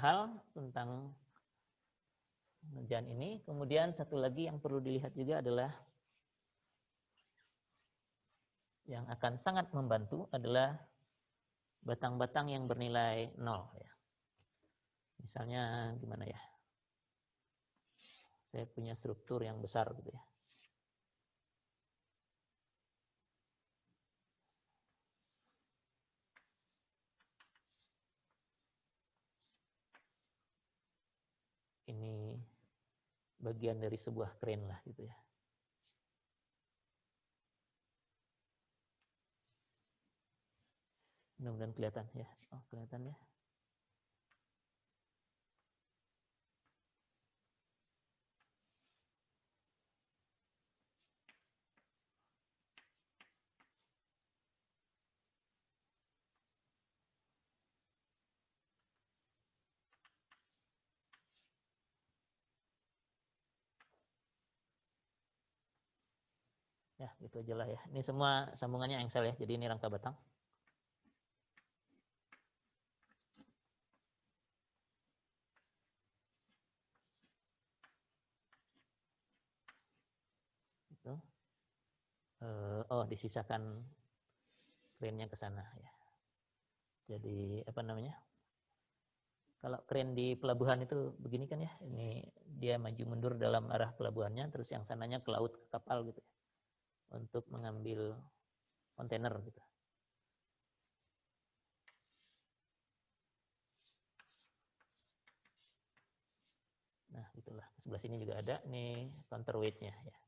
hal tentang pengerjaan ini. Kemudian satu lagi yang perlu dilihat juga adalah yang akan sangat membantu adalah batang-batang yang bernilai 0 ya. Misalnya gimana ya? Saya punya struktur yang besar gitu ya. Ini bagian dari sebuah crane lah gitu ya. Mudah-mudahan kelihatan ya. Oh, kelihatan ya. Ya, gitu aja lah ya. Ini semua sambungannya engsel ya. Jadi ini rangka batang. Itu. Oh, disisakan crane-nya ke sana ya. Jadi apa namanya? Kalau crane di pelabuhan itu begini kan ya. Ini dia maju mundur dalam arah pelabuhannya, terus yang sananya ke laut, ke kapal gitu ya. Untuk mengambil kontainer gitu. Nah, itulah. Sebelah sini juga ada nih counterweight-nya ya.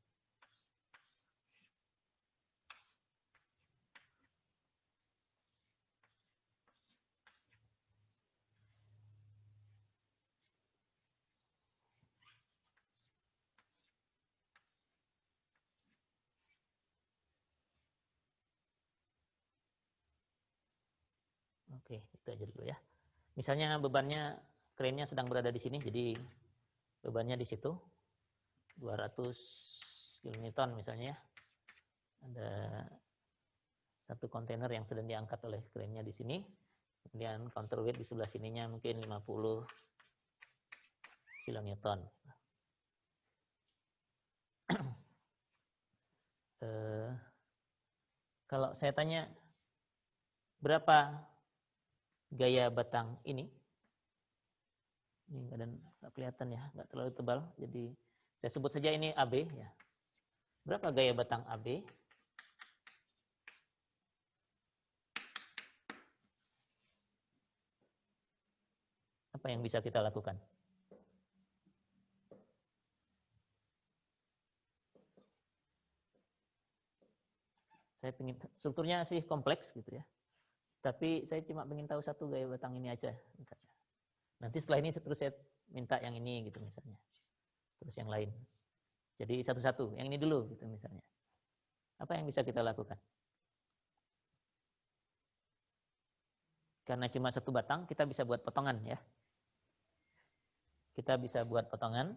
Oke, itu aja dulu ya. Misalnya bebannya crane-nya sedang berada di sini, jadi bebannya di situ 200 kN misalnya ya. Ada satu kontainer yang sedang diangkat oleh crane-nya di sini. Kemudian counterweight di sebelah sininya mungkin 50 kN. Kalau saya tanya berapa gaya batang ini nggak kelihatan ya, nggak terlalu tebal. Jadi saya sebut saja ini AB ya. Berapa gaya batang AB? Apa yang bisa kita lakukan? Saya ingin strukturnya sih kompleks gitu ya. Tapi saya cuma ingin tahu satu gaya batang ini aja misalnya. Nanti setelah ini terus saya minta yang ini gitu misalnya. Terus yang lain. Jadi satu-satu, yang ini dulu gitu misalnya. Apa yang bisa kita lakukan? Karena cuma satu batang, kita bisa buat potongan ya. Kita bisa buat potongan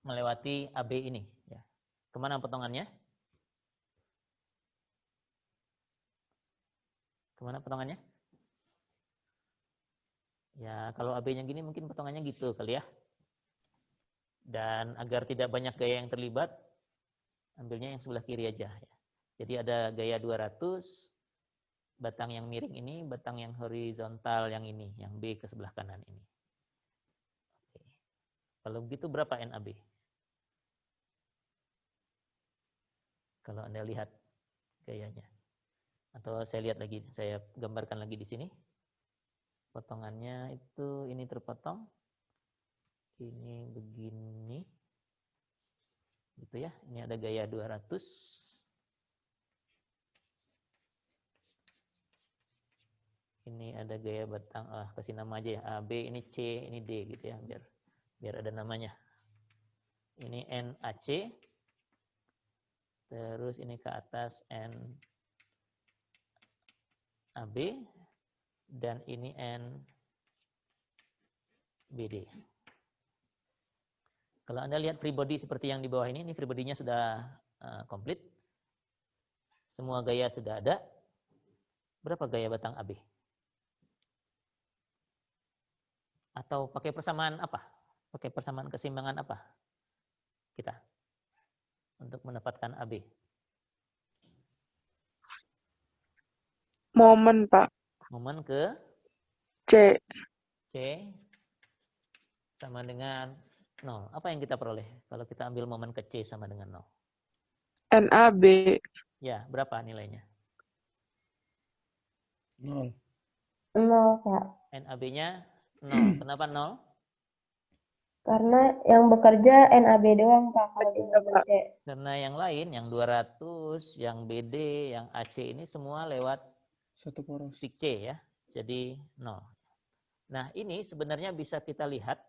melewati AB ini ya. Kemana potongannya? Kemana potongannya? Ya, kalau AB-nya gini mungkin potongannya gitu kali ya. Dan agar tidak banyak gaya yang terlibat, ambilnya yang sebelah kiri aja ya. Jadi ada gaya 200, batang yang miring ini, batang yang horizontal yang ini, yang B ke sebelah kanan ini. Oke. Kalau begitu berapa NAB? Kalau Anda lihat gayanya. Atau saya lihat lagi, saya gambarkan lagi di sini. Potongannya itu ini terpotong. Ini begini. Gitu ya. Ini ada gaya 200. Ini ada gaya batang, kasih nama aja ya. A, B, ini C, ini D gitu ya, biar ada namanya. Ini NAC. Terus ini ke atas NAB dan ini NBD. Kalau Anda lihat free body seperti yang di bawah ini free body-nya sudah komplit. Semua gaya sudah ada. Berapa gaya batang AB? Atau pakai persamaan apa? Pakai persamaan keseimbangan apa kita untuk mendapatkan AB? Momen, Pak. Momen ke C. C sama dengan 0. Apa yang kita peroleh kalau kita ambil momen ke C sama dengan 0? NAB. Ya, berapa nilainya? 0. 0, Pak. NAB-nya 0. Kenapa 0? Karena yang bekerja NAB doang, Pak, kalau di momen C. Karena yang lain, yang 200, yang BD, yang AC ini semua lewat Satu poros. titik C ya. Jadi 0. Nah, ini sebenarnya bisa kita lihat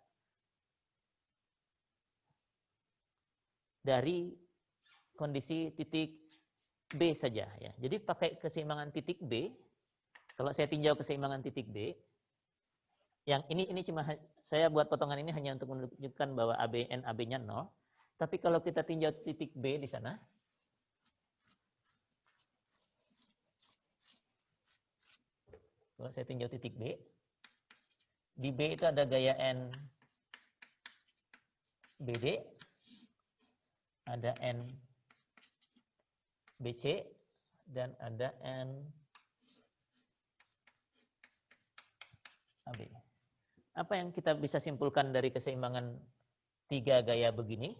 dari kondisi titik B saja ya. Jadi pakai keseimbangan titik B, kalau saya tinjau keseimbangan titik B, yang ini cuma saya buat potongan ini hanya untuk menunjukkan bahwa NAB-nya 0. Tapi kalau kita tinjau titik B di sana, kalau saya tinjau titik B, di B itu ada gaya N BD, ada N BC, dan ada N AB. Apa yang kita bisa simpulkan dari keseimbangan tiga gaya begini?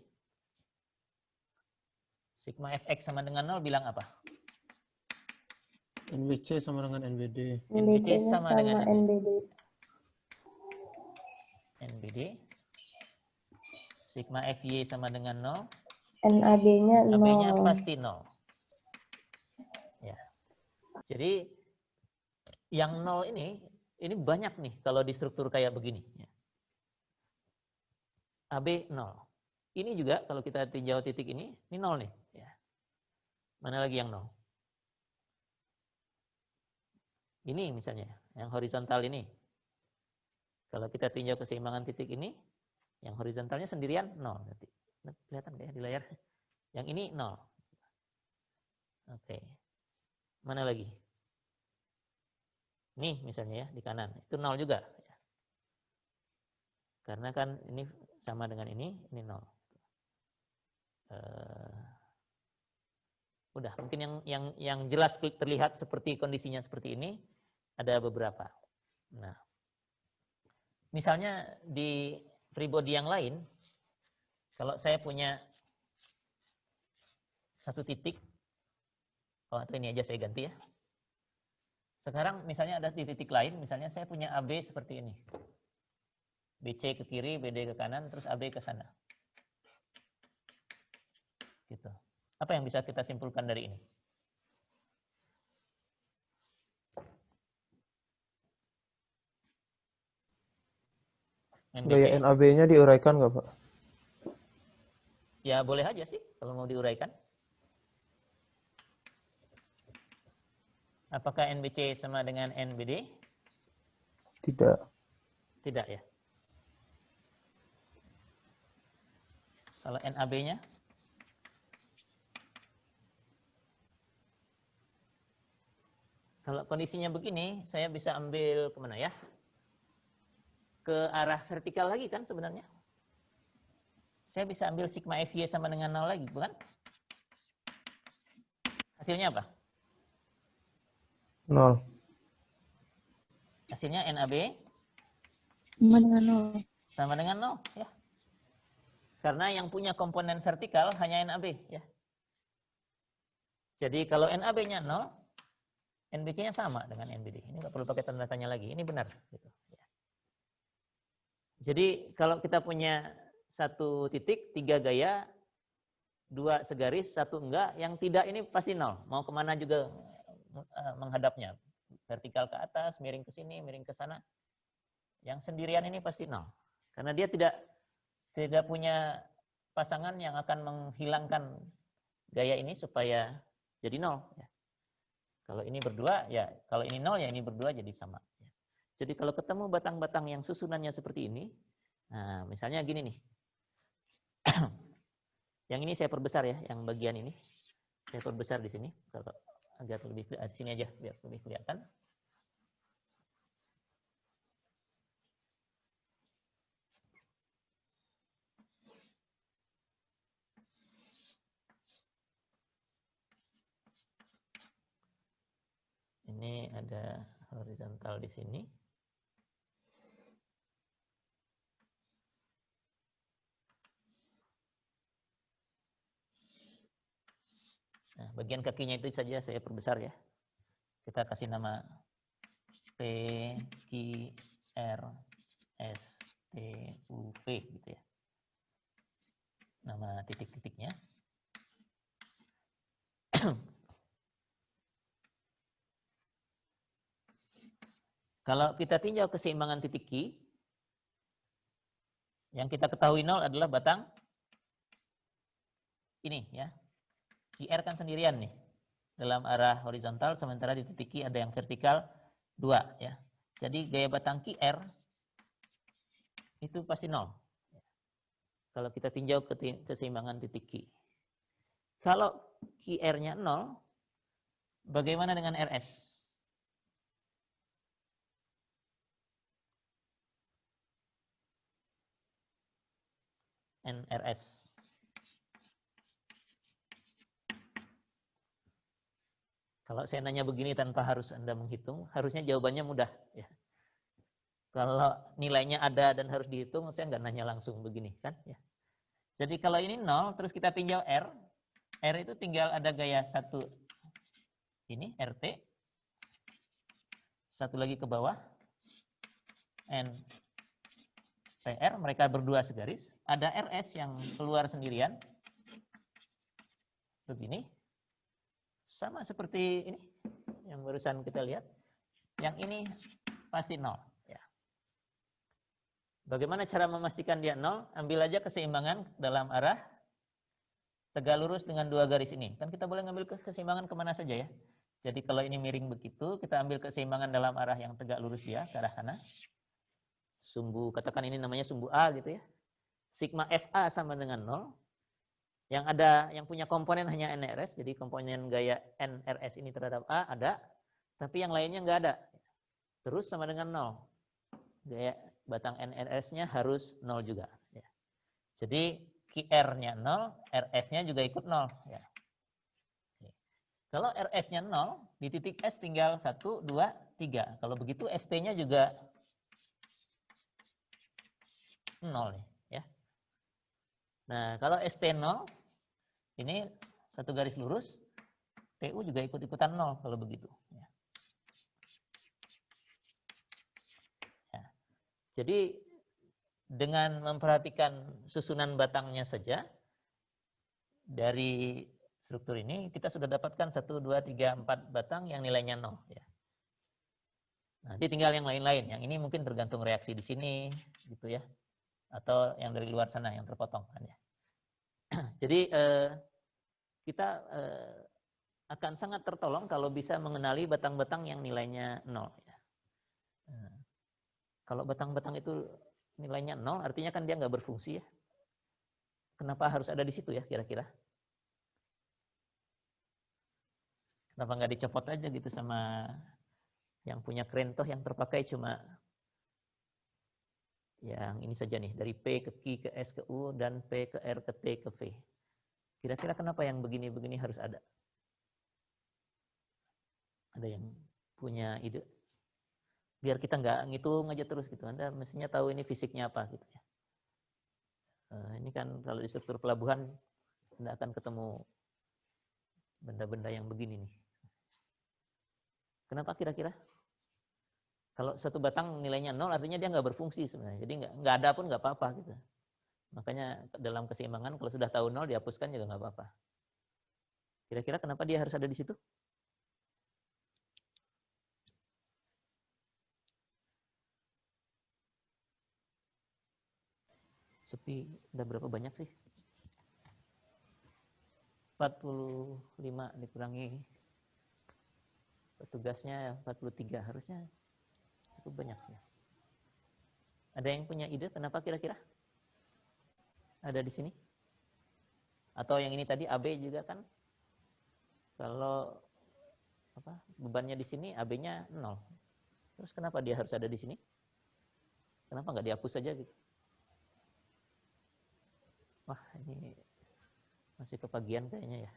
Sigma Fx sama dengan 0 bilang apa? NBC sama dengan NBD. NBC NBC-nya sama dengan NBD. NBD. Sigma Fy sama dengan 0. NAB-nya AB-nya 0. pasti 0. Ya. Jadi yang 0 ini banyak nih kalau di struktur kayak begini. Ya. AB 0. Ini juga kalau kita tinjau titik ini 0 nih. Ya. Mana lagi yang 0? Ini misalnya, yang horizontal ini. Kalau kita tinjau keseimbangan titik ini, yang horizontalnya sendirian 0. Nanti kelihatan nggak ya di layar? Yang ini 0. Oke. Mana lagi? Nih misalnya ya, di kanan. Itu 0 juga. Karena kan ini sama dengan ini 0. Udah, mungkin yang jelas terlihat seperti kondisinya seperti ini, ada beberapa. Nah, misalnya di free body yang lain, kalau saya punya satu titik, atau ini aja saya ganti ya. Sekarang misalnya ada di titik lain, misalnya saya punya AB seperti ini. BC ke kiri, BD ke kanan, terus AB ke sana. Gitu. Apa yang bisa kita simpulkan dari ini? Gaya NAB-nya diuraikan nggak, Pak? Ya boleh aja sih kalau mau diuraikan. Apakah NBC sama dengan NBD? Tidak. Tidak ya. Kalau NAB-nya? Kalau kondisinya begini, saya bisa ambil kemana ya? Ke arah vertikal lagi kan sebenarnya. Saya bisa ambil sigma Fy sama dengan 0 lagi, bukan? Hasilnya apa? 0. Hasilnya NAB Sama dengan 0. sama dengan 0 ya. Karena yang punya komponen vertikal hanya NAB ya. Jadi kalau NAB-nya 0, NBC-nya sama dengan NBD. Ini nggak perlu pakai tanda tanya lagi. Ini benar. Gitu. Jadi kalau kita punya satu titik, 3 gaya, 2 segaris, 1 enggak, yang tidak ini pasti 0. Mau kemana juga menghadapnya. Vertikal ke atas, miring ke sini, miring ke sana. Yang sendirian ini pasti 0. Karena dia tidak punya pasangan yang akan menghilangkan gaya ini supaya jadi 0. Ya. Kalau ini berdua, ya kalau ini 0, ya ini berdua jadi sama. Jadi kalau ketemu batang-batang yang susunannya seperti ini, nah misalnya gini nih. Yang ini saya perbesar ya, yang bagian ini. Saya perbesar di sini, kalau agar lebih di sini aja biar lebih kelihatan. ada horizontal di sini. Nah, bagian kakinya itu saja saya perbesar ya. Kita kasih nama P, Q, R, S, T, U, V gitu ya. Nama titik-titiknya. Kalau kita tinjau keseimbangan titik Q, yang kita ketahui 0 adalah batang ini ya. QR kan sendirian nih dalam arah horizontal, sementara di titik Q ada yang vertikal 2 ya. Jadi gaya batang QR itu pasti 0. Kalau kita tinjau keseimbangan titik Q. Kalau QR-nya 0, bagaimana dengan RS? NRS. Kalau saya nanya begini tanpa harus Anda menghitung, harusnya jawabannya mudah. Ya. Kalau nilainya ada dan harus dihitung, saya nggak nanya langsung begini. Kan? Ya. Jadi kalau ini 0, terus kita tinjau R. R itu tinggal ada gaya satu ini, RT. Satu lagi ke bawah. N, PR, mereka berdua segaris. Ada RS yang keluar sendirian. Begini. Sama seperti ini yang barusan kita lihat. Yang ini pasti 0. Ya. Bagaimana cara memastikan dia 0? Ambil aja keseimbangan dalam arah tegak lurus dengan dua garis ini. Kan kita boleh ngambil keseimbangan kemana saja ya. Jadi kalau ini miring begitu, kita ambil keseimbangan dalam arah yang tegak lurus dia, ke arah sana. Sumbu, katakan ini namanya sumbu A gitu ya. Sigma FA sama dengan 0. Yang ada, yang punya komponen hanya NRS, jadi komponen gaya NRS ini terhadap A ada, tapi yang lainnya nggak ada. Terus sama dengan 0. Gaya batang NRS-nya harus 0 juga. Ya. Jadi QR-nya 0, RS-nya juga ikut 0. Ya. Kalau RS-nya 0, di titik S tinggal 1, 2, 3. Kalau begitu ST-nya juga 0 nih, ya. Nah, kalau ST0 ini satu garis lurus, TU juga ikut-ikutan 0 kalau begitu, ya. Ya. Jadi dengan memperhatikan susunan batangnya saja dari struktur ini kita sudah dapatkan 1, 2, 3, 4 batang yang nilainya 0, ya. Nanti tinggal yang lain-lain. Yang ini mungkin tergantung reaksi di sini gitu ya. Atau yang dari luar sana yang terpotong kan ya. Jadi kita akan sangat tertolong kalau bisa mengenali batang-batang yang nilainya 0. Ya. Kalau batang-batang itu nilainya 0, artinya kan dia nggak berfungsi ya. Kenapa harus ada di situ ya kira-kira? Kenapa nggak dicopot aja gitu sama yang punya keren toh yang terpakai cuma yang ini saja nih, dari P ke Q ke S ke U dan P ke R ke T ke V. Kira-kira kenapa yang begini-begini harus ada? Ada yang punya ide? Biar kita nggak ngitung aja terus gitu. Anda mestinya tahu ini fisiknya apa gitu ya. Ini kan kalau di struktur pelabuhan Anda akan ketemu benda-benda yang begini nih. Kenapa kira-kira? Kalau satu batang nilainya 0 artinya dia nggak berfungsi sebenarnya. Jadi nggak ada pun nggak apa-apa gitu. Makanya dalam keseimbangan kalau sudah tahu 0 dihapuskan juga nggak apa-apa. Kira-kira kenapa dia harus ada di situ? Sepi, udah berapa banyak sih? 45 dikurangi petugasnya 43, harusnya cukup banyak ya. Ada yang punya ide kenapa kira-kira ada di sini? Atau yang ini tadi AB juga kan? Kalau apa bebannya di sini AB-nya 0. Terus kenapa dia harus ada di sini? Kenapa nggak dihapus saja gitu? Wah, ini masih kepagian kayaknya ya.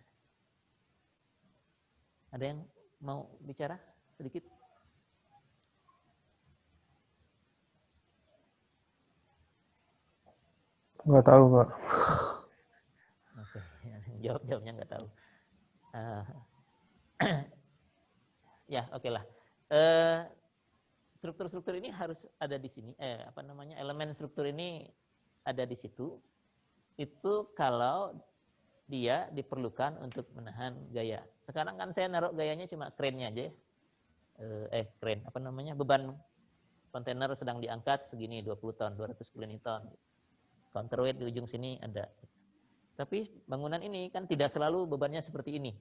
Ada yang mau bicara sedikit? Nggak tahu, Pak. Oke, jawabnya nggak tahu. Eh, ya, oke lah. Struktur-struktur ini harus ada di sini. Elemen struktur ini ada di situ. Itu kalau dia diperlukan untuk menahan gaya. Sekarang kan saya naruh gayanya cuma krennya aja ya. Kren, beban kontainer sedang diangkat segini 20 ton, 200 kilonewton. Counterweight di ujung sini ada. Tapi bangunan ini kan tidak selalu bebannya seperti ini.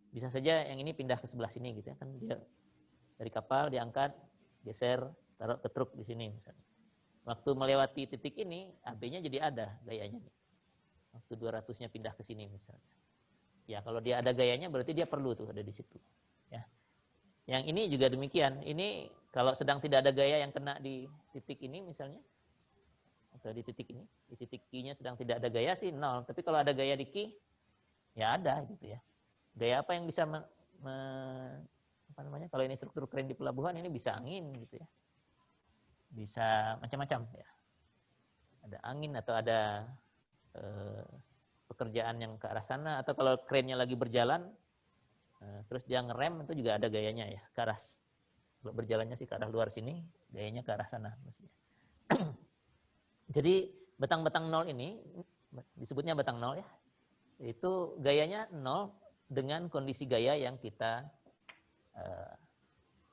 Bisa saja yang ini pindah ke sebelah sini gitu ya. Kan dia dari kapal diangkat, geser, taruh ke truk di sini misalnya. Waktu melewati titik ini, AB-nya jadi ada gayanya nih. Waktu 200-nya pindah ke sini misalnya. Ya, kalau dia ada gayanya berarti dia perlu tuh ada di situ. Ya. Yang ini juga demikian. Ini kalau sedang tidak ada gaya yang kena di titik ini misalnya, atau di titik ini, di titik Q-nya sedang tidak ada gaya sih 0. Tapi kalau ada gaya di Q, ya ada gitu ya. Gaya apa yang bisa kalau ini struktur kren di pelabuhan ini bisa angin gitu ya. Bisa macam-macam ya. Ada angin atau ada pekerjaan yang ke arah sana, atau kalau krennya lagi berjalan terus dia ngerem, itu juga ada gayanya ya, ke arah. Kalau berjalannya sih ke arah luar sini, gayanya ke arah sana mestinya. Jadi batang-batang nol ini disebutnya batang nol ya. Itu gayanya 0 dengan kondisi gaya yang kita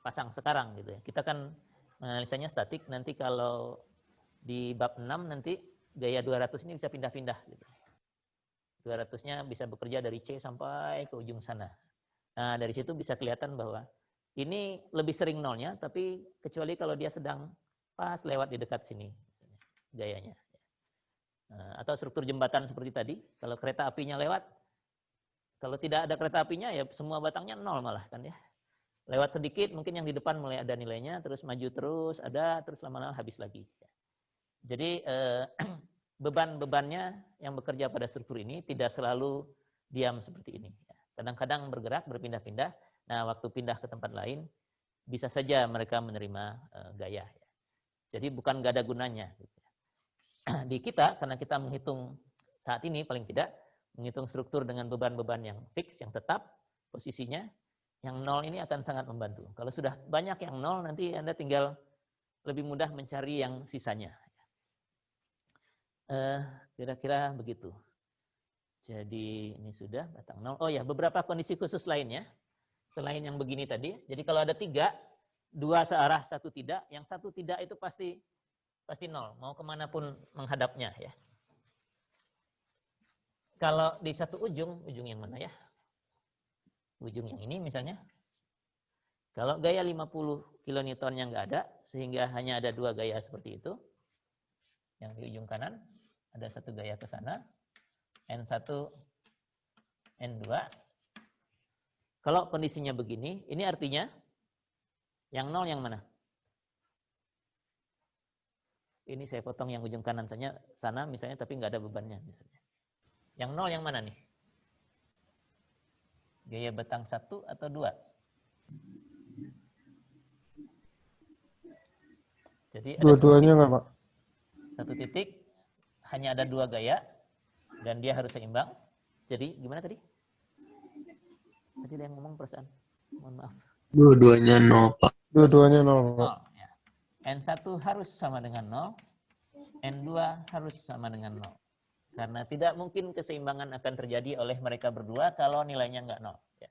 pasang sekarang gitu ya. Kita kan menganalisanya statik, nanti kalau di bab 6 nanti gaya 200 ini bisa pindah-pindah gitu. 200-nya bisa bekerja dari C sampai ke ujung sana. Nah, dari situ bisa kelihatan bahwa ini lebih sering nolnya, tapi kecuali kalau dia sedang pas lewat di dekat sini gayanya. Atau struktur jembatan seperti tadi, kalau kereta apinya lewat, kalau tidak ada kereta apinya ya semua batangnya 0 malah kan ya. Lewat sedikit mungkin yang di depan mulai ada nilainya, terus maju terus, terus lama-lama habis lagi. Jadi beban-bebannya yang bekerja pada struktur ini tidak selalu diam seperti ini. Kadang-kadang bergerak, berpindah-pindah. Nah, waktu pindah ke tempat lain, bisa saja mereka menerima gaya. Jadi bukan gak ada gunanya. Di kita, karena kita menghitung saat ini paling tidak, menghitung struktur dengan beban-beban yang fix, yang tetap posisinya, yang 0 ini akan sangat membantu. Kalau sudah banyak yang 0, nanti Anda tinggal lebih mudah mencari yang sisanya. Kira-kira begitu. Jadi ini sudah batang 0. Oh ya, beberapa kondisi khusus lainnya selain yang begini tadi. Jadi kalau ada 3, 2 searah, 1 tidak. Yang 1 tidak itu pasti 0. Mau kemanapun menghadapnya ya. Kalau di satu ujung yang mana ya? Ujung yang ini misalnya. Kalau gaya 50 kilonewtonnya nggak ada, sehingga hanya ada 2 gaya seperti itu. Yang di ujung kanan ada 1 gaya ke sana. N1, N2. Kalau kondisinya begini, ini artinya yang 0 yang mana? Ini saya potong yang ujung kanan saja, sana misalnya, tapi nggak ada bebannya misalnya. Yang 0 yang mana nih? Gaya batang 1 atau 2? Jadi ada Dua-duanya nggak, Pak? satu titik, hanya ada 2 gaya, dan dia harus seimbang. Jadi gimana tadi? Tadi ada yang ngomong perasaan. Mohon maaf. Dua-duanya 0, Pak. Dua-duanya 0, Pak. 0. Ya. N1 harus sama dengan 0. N2 harus sama dengan 0. Karena tidak mungkin keseimbangan akan terjadi oleh mereka berdua kalau nilainya nggak 0. Ya.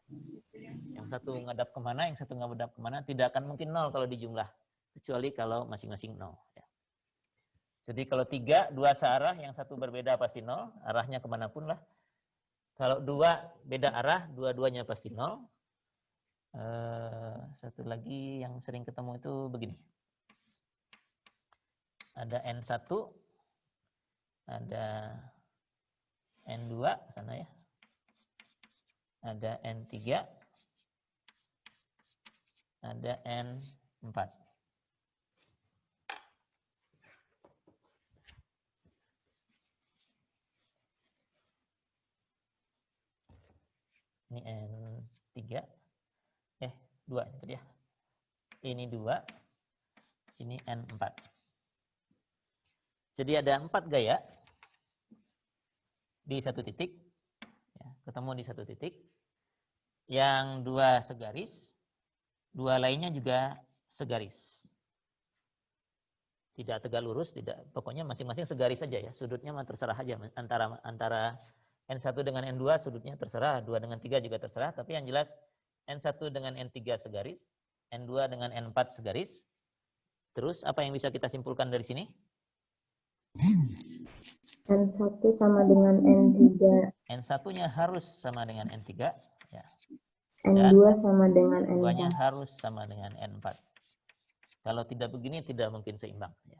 Yang satu ngadap kemana, yang satu ngadap kemana, tidak akan mungkin 0 kalau dijumlah. Kecuali kalau masing-masing 0. Ya. Jadi kalau 3, 2 searah, yang satu berbeda pasti 0. Arahnya kemanapun lah. Kalau 2 beda arah, dua-duanya pasti 0. Satu lagi yang sering ketemu itu begini. Ada N1, ada N2 sana ya. Ada N3, ada N4. Ini N3. 2 tadi ya. Ini 2. Ini N4. Jadi ada 4 gaya di satu titik, ya, ketemu di satu titik, yang 2 segaris, 2 lainnya juga segaris. Tidak tegak lurus, tidak, pokoknya masing-masing segaris saja ya, sudutnya mah terserah aja, antara N1 dengan N2 sudutnya terserah, 2 dengan 3 juga terserah, tapi yang jelas N1 dengan N3 segaris, N2 dengan N4 segaris. Terus apa yang bisa kita simpulkan dari sini? N1 sama dengan N3, N1-nya harus sama dengan N3, ya. N2 sama dengan N2-nya N4. harus sama dengan N4. Kalau tidak begini, tidak mungkin seimbang. Ya.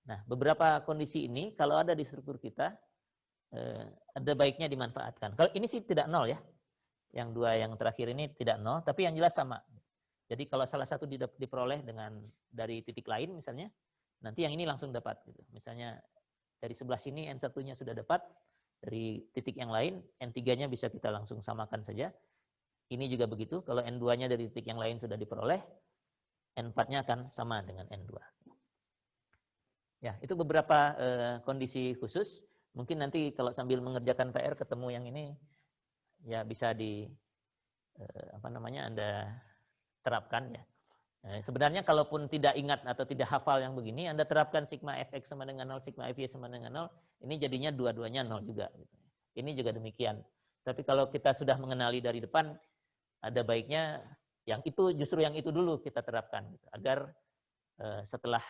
Nah, beberapa kondisi ini, kalau ada di struktur kita, ada baiknya dimanfaatkan. Kalau ini sih tidak nol ya. Yang 2 yang terakhir ini tidak nol, tapi yang jelas sama. Jadi kalau salah satu diperoleh dari titik lain misalnya, nanti yang ini langsung dapat. Gitu. Misalnya dari sebelah sini N1-nya sudah dapat, dari titik yang lain N3-nya bisa kita langsung samakan saja. Ini juga begitu, kalau N2-nya dari titik yang lain sudah diperoleh, N4-nya akan sama dengan N2. Ya, itu beberapa kondisi khusus. Mungkin nanti kalau sambil mengerjakan PR ketemu yang ini, ya bisa Anda terapkan ya. Sebenarnya kalaupun tidak ingat atau tidak hafal yang begini, Anda terapkan sigma fx sama dengan 0, sigma fy sama dengan 0, ini jadinya dua-duanya 0 juga. Ini juga demikian. Tapi kalau kita sudah mengenali dari depan, ada baiknya justru yang itu dulu kita terapkan. Gitu. Agar setelah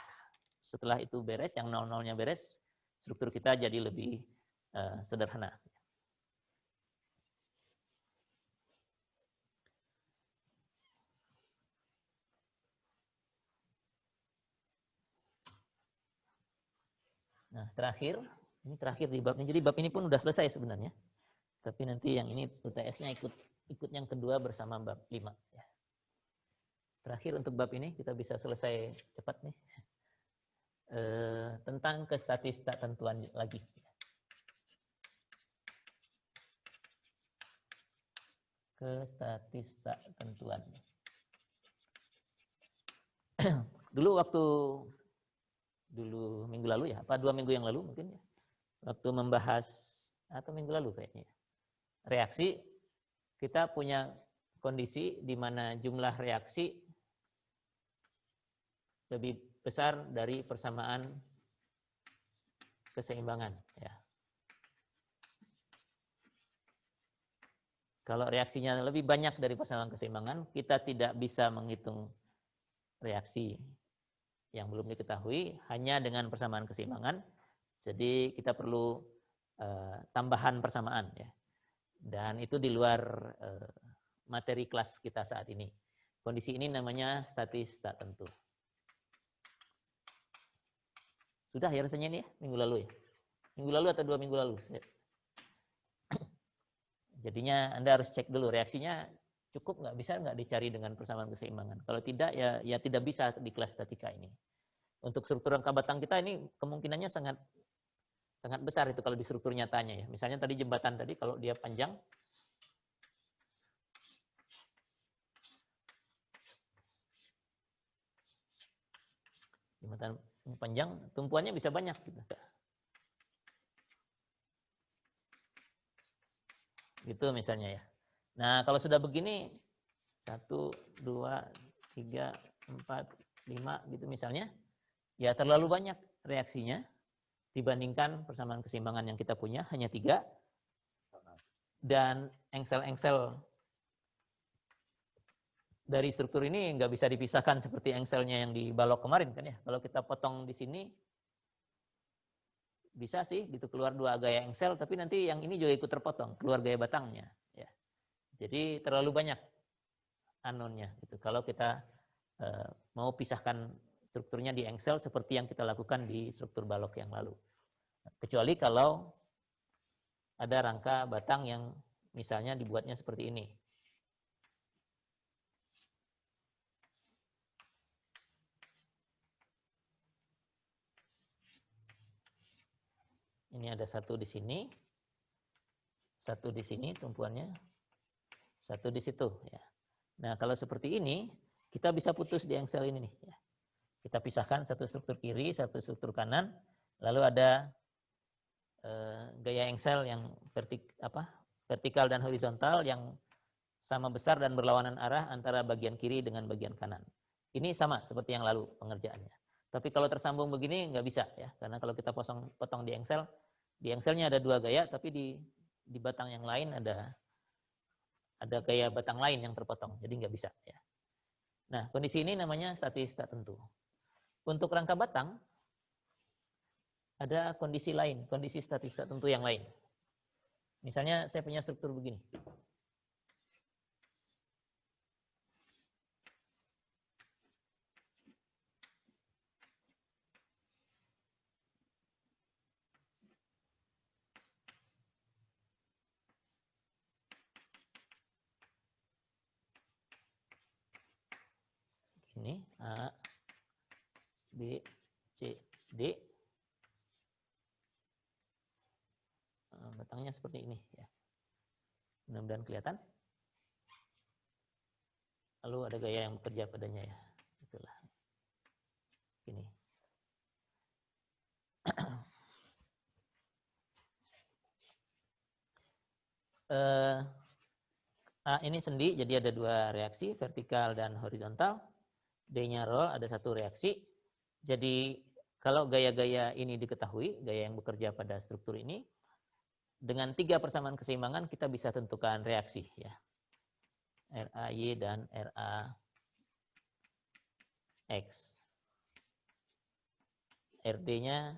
itu beres, yang 0-0-nya beres, struktur kita jadi lebih sederhana. Nah, ini terakhir di bab ini. Jadi bab ini pun sudah selesai sebenarnya. Tapi nanti yang ini UTS-nya ikut yang kedua bersama bab 5. Ya. Terakhir untuk bab ini kita bisa selesai cepat nih. Tentang kestatistik tentuan lagi. Kestatistik tentuan. Dulu minggu lalu ya, 2 minggu yang lalu mungkin ya, waktu membahas, atau minggu lalu kayaknya, reaksi, kita punya kondisi di mana jumlah reaksi lebih besar dari persamaan keseimbangan. Ya. Kalau reaksinya lebih banyak dari persamaan keseimbangan, kita tidak bisa menghitung reaksi yang belum diketahui hanya dengan persamaan keseimbangan. Jadi kita perlu tambahan persamaan ya. Dan itu di luar materi kelas kita saat ini. Kondisi ini namanya statistik tak tentu. Sudah ya rasanya ini ya, minggu lalu ya. Minggu lalu atau 2 minggu lalu. Jadinya Anda harus cek dulu reaksinya cukup nggak, bisa nggak dicari dengan persamaan keseimbangan. Kalau tidak ya tidak bisa di kelas statika ini. Untuk struktur rangka batang kita ini kemungkinannya sangat besar itu kalau di struktur nyatanya ya. Misalnya tadi jembatan tadi kalau dia panjang, jembatan panjang tumpuannya bisa banyak gitu. Gitu misalnya ya. Nah, kalau sudah begini 1, 2, 3, 4, 5 gitu misalnya, ya terlalu banyak reaksinya dibandingkan persamaan keseimbangan yang kita punya hanya 3, dan engsel-engsel dari struktur ini nggak bisa dipisahkan seperti engselnya yang di balok kemarin kan ya. Kalau kita potong di sini bisa sih gitu keluar 2 gaya engsel, tapi nanti yang ini juga ikut terpotong, keluar gaya batangnya ya. Jadi terlalu banyak anonnya gitu. Kalau kita mau pisahkan strukturnya di engsel seperti yang kita lakukan di struktur balok yang lalu. Kecuali kalau ada rangka batang yang misalnya dibuatnya seperti ini. Ini ada 1 di sini, 1 di sini tumpuannya, 1 di situ. Ya. Nah kalau seperti ini, kita bisa putus di engsel ini nih. Ya. Kita pisahkan 1 struktur kiri, 1 struktur kanan. Lalu ada gaya engsel yang vertikal dan horizontal yang sama besar dan berlawanan arah antara bagian kiri dengan bagian kanan. Ini sama seperti yang lalu pengerjaannya. Tapi kalau tersambung begini nggak bisa ya, karena kalau kita potong di engselnya ada 2 gaya, tapi di batang yang lain ada gaya batang lain yang terpotong, jadi nggak bisa ya. Nah, kondisi ini namanya statis tak tentu. Untuk rangka batang ada kondisi lain, kondisi statis tak tentu yang lain. Misalnya saya punya struktur begini. Ini A, B, C, D. Batangnya seperti ini ya. Mudah-mudahan kelihatan. Lalu ada gaya yang bekerja padanya ya. Itulah. Ini. A ini sendi, jadi ada 2 reaksi, vertikal dan horizontal. D-nya roll, ada 1 reaksi. Jadi kalau gaya-gaya ini diketahui, gaya yang bekerja pada struktur ini, dengan 3 persamaan keseimbangan kita bisa tentukan reaksi ya. RAY dan RAX. RD-nya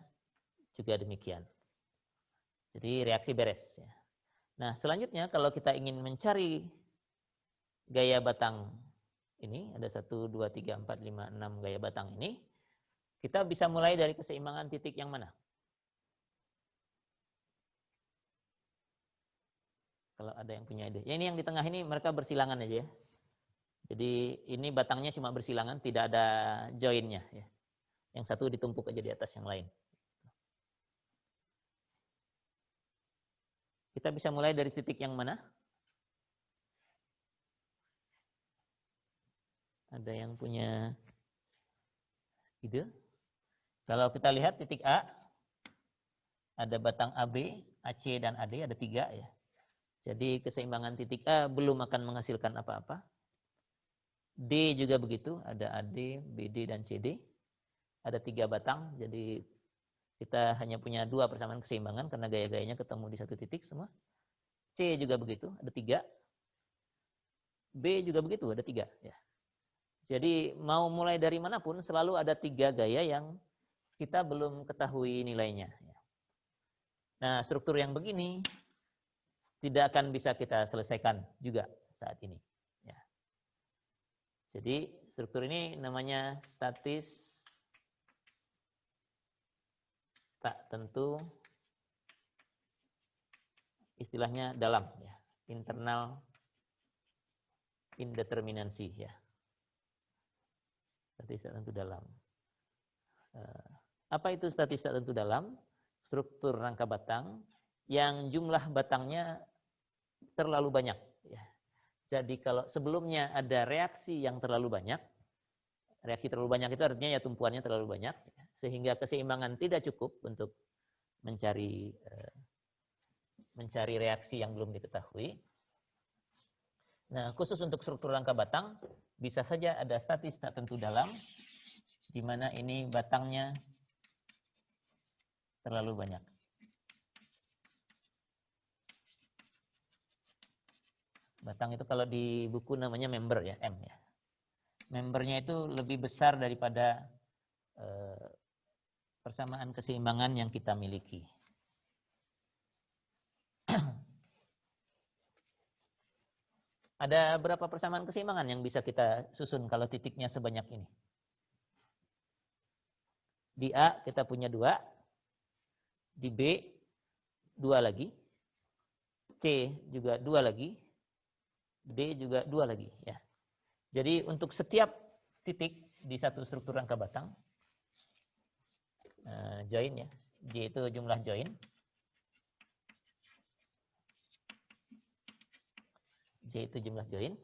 juga demikian. Jadi reaksi beres ya. Nah, selanjutnya kalau kita ingin mencari gaya batang ini, ada 1, 2, 3, 4, 5, 6 gaya batang ini, kita bisa mulai dari keseimbangan titik yang mana? Kalau ada yang punya ide. Ya, ini yang di tengah ini mereka bersilangan aja ya. Jadi ini batangnya cuma bersilangan, tidak ada joinnya ya. Yang satu ditumpuk aja di atas yang lain. Kita bisa mulai dari titik yang mana? Ada yang punya ide? Kalau kita lihat titik A, ada batang AB, AC, dan AD, ada 3 ya. Jadi keseimbangan titik A belum akan menghasilkan apa-apa. D juga begitu, ada AD, BD, dan CD. Ada 3 batang, jadi kita hanya punya 2 persamaan keseimbangan karena gaya-gayanya ketemu di 1 titik semua. C juga begitu, ada 3. B juga begitu, ada 3 ya. Jadi mau mulai dari manapun selalu ada 3 gaya yang kita belum ketahui nilainya. Nah, struktur yang begini tidak akan bisa kita selesaikan juga saat ini. Ya. Jadi struktur ini namanya statis tak tentu, istilahnya dalam ya, internal indeterminancy ya. Statis tak tentu dalam. Apa itu statis tak tentu dalam? Struktur rangka batang yang jumlah batangnya terlalu banyak ya. Jadi kalau sebelumnya ada reaksi yang terlalu banyak, reaksi terlalu banyak itu artinya ya tumpuannya terlalu banyak, sehingga keseimbangan tidak cukup untuk mencari reaksi yang belum diketahui. Nah, khusus untuk struktur rangka batang, bisa saja ada statis tak tentu dalam, di mana ini batangnya terlalu banyak. Batang itu kalau di buku namanya member ya, M ya. Membernya itu lebih besar daripada persamaan keseimbangan yang kita miliki. Ada berapa persamaan keseimbangan yang bisa kita susun kalau titiknya sebanyak ini? Di A kita punya 2, di B 2 lagi, C juga 2 lagi, D juga 2 lagi ya. Jadi untuk setiap titik di satu struktur rangka batang, join ya, J itu jumlah join, J itu jumlah join.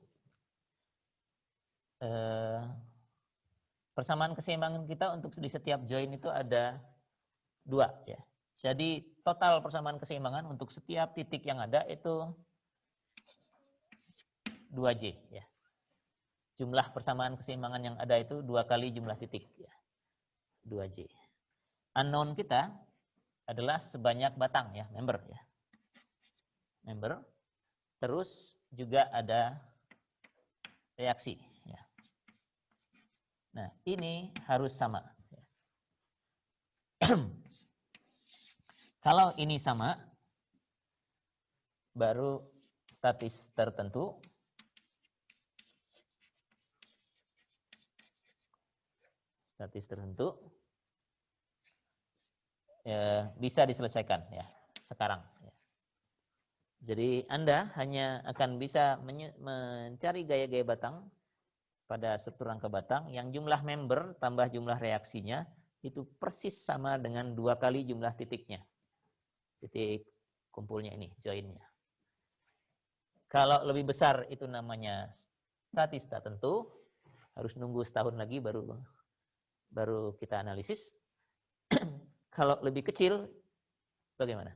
Persamaan keseimbangan kita untuk di setiap join itu ada 2 ya. Jadi total persamaan keseimbangan untuk setiap titik yang ada itu 2J ya. Jumlah persamaan keseimbangan yang ada itu 2 kali jumlah titik ya. 2J. Unknown kita adalah sebanyak batang ya, member ya. Member. Terus juga ada reaksi ya. Nah, ini harus sama ya. Kalau ini sama, baru statis tertentu. Statis tertentu ya, bisa diselesaikan ya sekarang. Ya. Jadi Anda hanya akan bisa mencari gaya-gaya batang pada struktur rangka batang yang jumlah member tambah jumlah reaksinya itu persis sama dengan 2 kali jumlah titiknya. Titik kumpulnya ini, joinnya. Kalau lebih besar itu namanya statis tak tentu, harus nunggu setahun lagi baru kita analisis. Kalau lebih kecil, bagaimana?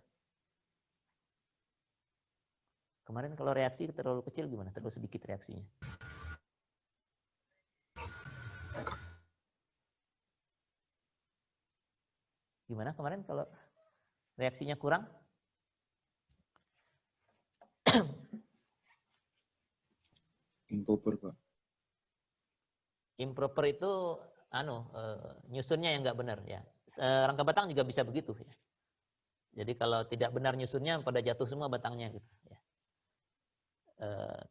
Kemarin kalau reaksi terlalu kecil gimana? Terlalu sedikit reaksinya. Gimana kemarin kalau reaksinya kurang? Improper, Pak. Improper itu nyusunnya yang nggak benar ya. Rangka batang juga bisa begitu ya. Jadi kalau tidak benar nyusunnya pada jatuh semua batangnya gitu ya.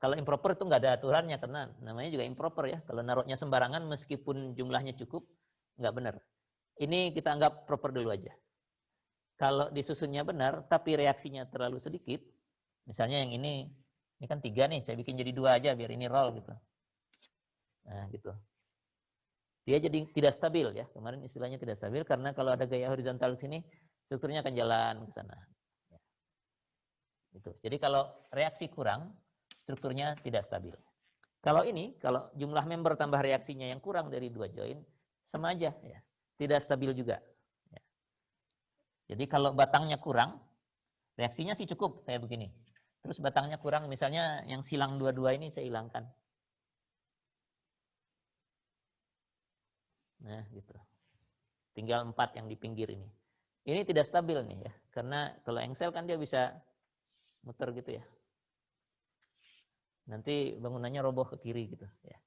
Kalau improper itu nggak ada aturannya karena namanya juga improper ya. Kalau naruhnya sembarangan meskipun jumlahnya cukup nggak benar. Ini kita anggap proper dulu aja. Kalau disusunnya benar, tapi reaksinya terlalu sedikit, misalnya yang ini kan 3 nih, saya bikin jadi 2 aja biar ini roll gitu. Nah gitu. Dia jadi tidak stabil ya, kemarin istilahnya tidak stabil karena kalau ada gaya horizontal ke sini, strukturnya akan jalan ke sana. Ya. Gitu. Jadi kalau reaksi kurang, strukturnya tidak stabil. Kalau ini, kalau jumlah member tambah reaksinya yang kurang dari 2 join, sama aja ya, tidak stabil juga. Jadi kalau batangnya kurang, reaksinya sih cukup kayak begini. Terus batangnya kurang, misalnya yang silang 2-2 ini saya hilangkan. Nah gitu. Tinggal 4 yang di pinggir ini. Ini tidak stabil nih ya. Karena kalau engsel kan dia bisa muter gitu ya. Nanti bangunannya roboh ke kiri gitu ya.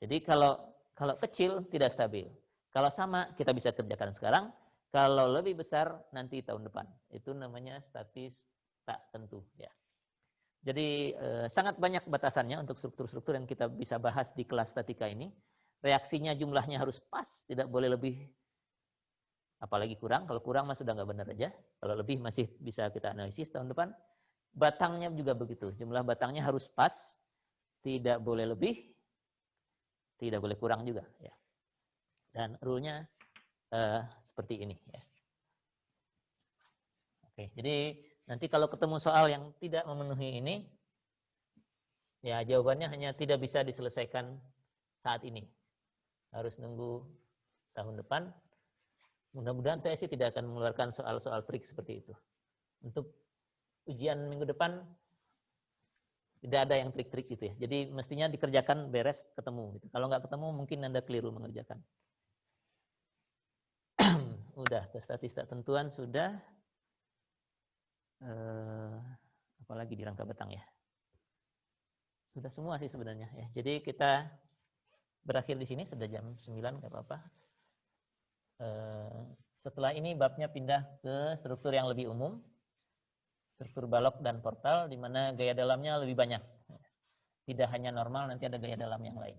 Jadi kalau kecil tidak stabil. Kalau sama kita bisa kerjakan sekarang. Kalau lebih besar nanti tahun depan. Itu namanya statis tak tentu ya. Jadi sangat banyak batasannya untuk struktur-struktur yang kita bisa bahas di kelas statika ini. Reaksinya jumlahnya harus pas, tidak boleh lebih apalagi kurang. Kalau kurang mah sudah nggak benar aja. Kalau lebih masih bisa kita analisis tahun depan. Batangnya juga begitu. Jumlah batangnya harus pas, tidak boleh lebih, tidak boleh kurang juga ya. Dan rule-nya seperti ini ya. Oke, jadi nanti kalau ketemu soal yang tidak memenuhi ini, ya jawabannya hanya tidak bisa diselesaikan saat ini. Harus nunggu tahun depan. Mudah-mudahan saya sih tidak akan mengeluarkan soal-soal trik seperti itu. Untuk ujian minggu depan tidak ada yang trik-trik gitu ya. Jadi mestinya dikerjakan beres ketemu gitu. Kalau nggak ketemu mungkin Anda keliru mengerjakan. Udah, ke statis tak tentuan sudah. Apalagi di rangka batang ya. Sudah semua sih sebenarnya ya. Jadi kita berakhir di sini, sudah jam 9, nggak apa-apa. Setelah ini babnya pindah ke struktur yang lebih umum. Struktur balok dan portal, di mana gaya dalamnya lebih banyak. Tidak hanya normal, nanti ada gaya dalam yang lain.